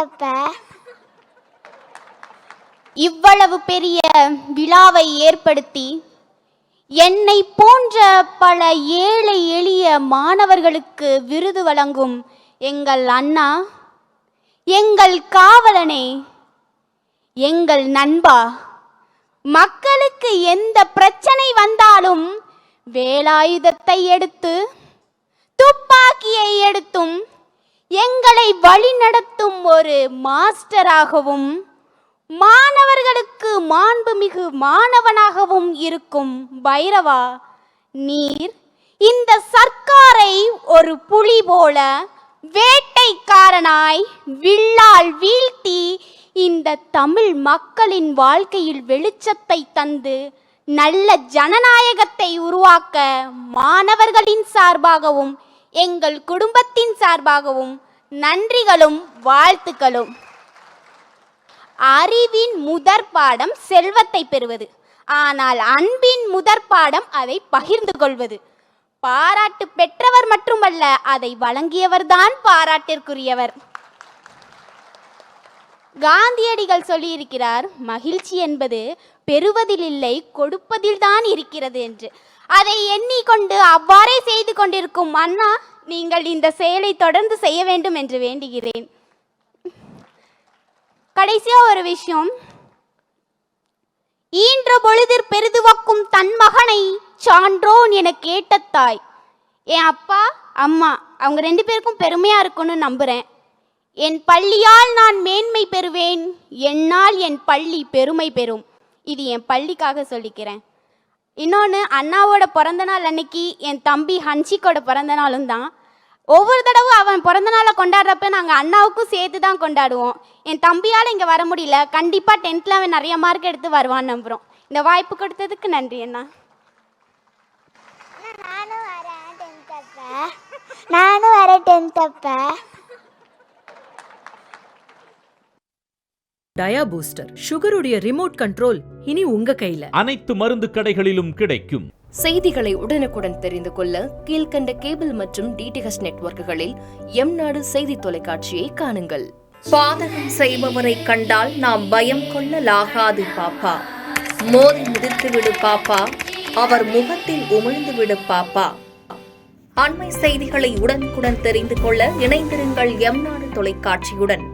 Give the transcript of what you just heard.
டென்த்தப்ப. இவ்வளவு பெரிய விழாவை ஏற்படுத்தி என்னை போன்ற பல ஏழை எளிய மாணவர்களுக்கு விருது வழங்கும் எங்கள் அண்ணா, எங்கள் காவலனே, எங்கள் நண்பா, மக்களுக்கு எந்த பிரச்சனை வந்தாலும் வேலாயுதத்தை எடுத்து துப்பாக்கியை எடுத்தும் எங்களை வழிநடத்தும் ஒரு மாஸ்டராகவும் மாணவர்களுக்கு மாண்புமிகு மாணவனாகவும் இருக்கும் பைரவா, நீர் இந்த சர்க்காரை ஒரு புலி போல வேட்டைக்காரனாய் வில்லால் வீழ்த்தி இந்த தமிழ் மக்களின் வாழ்க்கையில் வெளிச்சத்தை தந்து நல்ல ஜனநாயகத்தை உருவாக்க மாணவர்களின் சார்பாகவும் எங்கள் குடும்பத்தின் சார்பாகவும் நன்றிகளும் வாழ்த்துக்களும். அறிவின் முதற் பாடம் செல்வத்தை பெறுவது, ஆனால் அன்பின் முதற் பாடம் அதை பகிர்ந்து கொள்வது. பாராட்டு பெற்றவர் மட்டுமல்ல, அதை வழங்கியவர்தான் பாராட்டிற்குரியவர். காந்தியடிகள் சொல்லியிருக்கிறார், மகிழ்ச்சி என்பது பெறுவதில் இல்லை கொடுப்பதில்தான் இருக்கிறது என்று. அதை எண்ணிக்கொண்டு அவ்வாறே செய்து கொண்டிருக்கும் அண்ணா, நீங்கள் இந்த செயலை தொடர்ந்து செய்ய வேண்டும் என்று வேண்டுகிறேன். கடைசியா ஒரு விஷயம், ஈன்ற பொழுதிற் பெரிதுவக்கும் தன் மகனை சான்றோன் என கேட்ட தாய். என் அப்பா அம்மா அவங்க 2 பேருக்கும் பெருமையா இருக்கும்னு நம்புறேன். என் பள்ளியால் நான் மேன்மை பெறுவேன், என்னால் என் பள்ளி பெருமை பெறும். இது என் பள்ளிக்காக சொல்லிக்கிறேன். இன்னொன்று, அண்ணாவோட பிறந்த நாள் அன்னைக்கு என் தம்பி ஹன்ஷிக்கோட பிறந்த நாளும் தான். ஒவ்வொரு தடவை அவன் பிறந்த நாளை கொண்டாடுறப்ப நாங்கள் அண்ணாவுக்கும் சேர்த்து தான் கொண்டாடுவோம். என் தம்பியால் இங்கே வர முடியல, கண்டிப்பாக 10th அவன் நிறைய மார்க் எடுத்து வருவான்னு நம்புகிறோம். இந்த வாய்ப்பு கொடுத்ததுக்கு நன்றி அண்ணா. நானும் வரேன் 10th. டயா பூஸ்டர் சுகருடைய ரிமோட் கண்ட்ரோல் இனி உங்க கையில. அனைத்து மருந்து கடைகளிலும் கிடைக்கும். செய்திகளை உடனுக்குடன் தெரிந்து கொள்ள கீழ்கண்ட கேபிள் மற்றும் டிடிஹெச் நெட்வொர்க்குகளில் எம்நாடு செய்தி தொலைக்காட்சியை காணுங்கள். பாதகம் செய்பவரை கண்டால் நாம் பயம் கொள்ளலாகாது பாப்பா. மோதி மிதித்து விடு பாப்பா, அவர் முகத்தில் உமிழ்ந்து விடு பாப்பா. அண்மை செய்திகளை உடனுக்குடன் தெரிந்து கொள்ள இணைந்திருங்கள் எம்நாடு தொலைக்காட்சியுடன்.